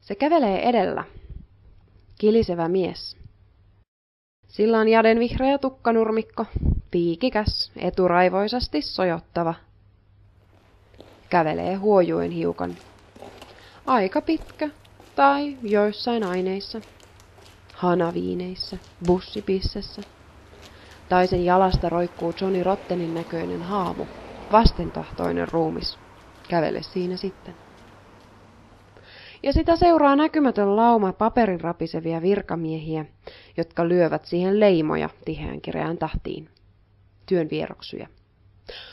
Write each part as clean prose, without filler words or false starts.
Se kävelee edellä. Kilisevä mies. Sillä on jadenvihreä tukkanurmikko, piikikäs, eturaivoisasti sojottava. Kävelee huojuen hiukan. Aika pitkä, tai joissain aineissa. Hanaviineissä, bussipissessä. Tai sen jalasta roikkuu Johnny Rottenin näköinen haamu, vastentahtoinen ruumis. Kävele siinä sitten. Ja sitä seuraa näkymätön lauma paperin rapisevia virkamiehiä, jotka lyövät siihen leimoja tiheän kireään tahtiin. Työn vieroksuja.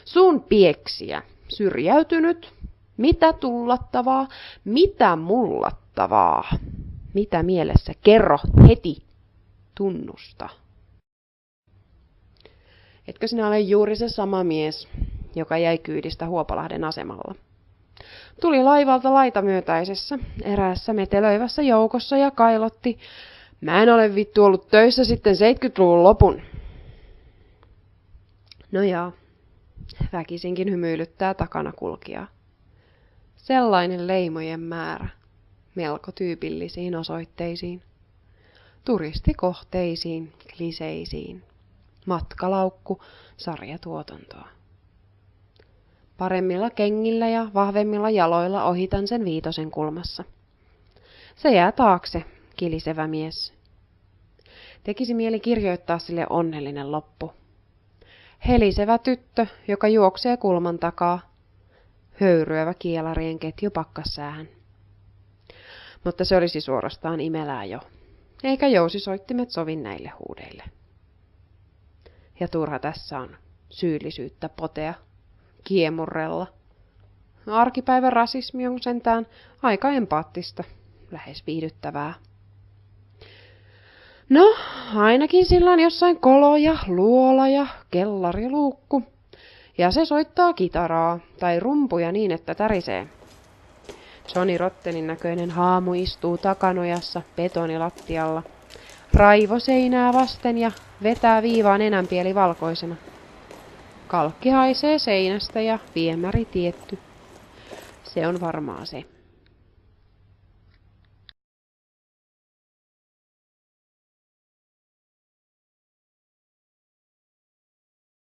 Sun pieksiä, syrjäytynyt, mitä tullattavaa, mitä mullattavaa, mitä mielessä, kerro heti, tunnusta. Etkö sinä ole juuri se sama mies, joka jäi kyydistä Huopalahden asemalla? Tuli laivalta laitamyötäisessä, eräässä metelöivässä joukossa ja kailotti. Mä en ole vittu ollut töissä sitten 70-luvun lopun. No jaa, väkisinkin hymyilyttää takana kulkijaa. Sellainen leimojen määrä, melko tyypillisiin osoitteisiin, turistikohteisiin, kliseisiin, matkalaukku, sarjatuotantoa. Paremmilla kengillä ja vahvemmilla jaloilla ohitan sen viitosen kulmassa. Se jää taakse, kilisevä mies. Tekisi mieli kirjoittaa sille onnellinen loppu. Helisevä tyttö, joka juoksee kulman takaa. Höyryävä kielarien ketju pakkassäähän. Mutta se olisi suorastaan imelää jo, eikä jousisoittimet sovi näille huudeille. Ja turha tässä on syyllisyyttä potea. Kiemurrella. Arkipäivän rasismi on sentään aika empaattista, lähes viihdyttävää. No, ainakin sillä on jossain kolo ja luola ja kellariluukku. Ja se soittaa kitaraa tai rumpuja niin, että tärisee. Johnny Rottenin näköinen haamu istuu takanojassa betonilattialla. Raivoseinää vasten ja vetää viivaan nenänpieli valkoisena. Kalkki haisee seinästä ja viemäri tietty. Se on varmaa se.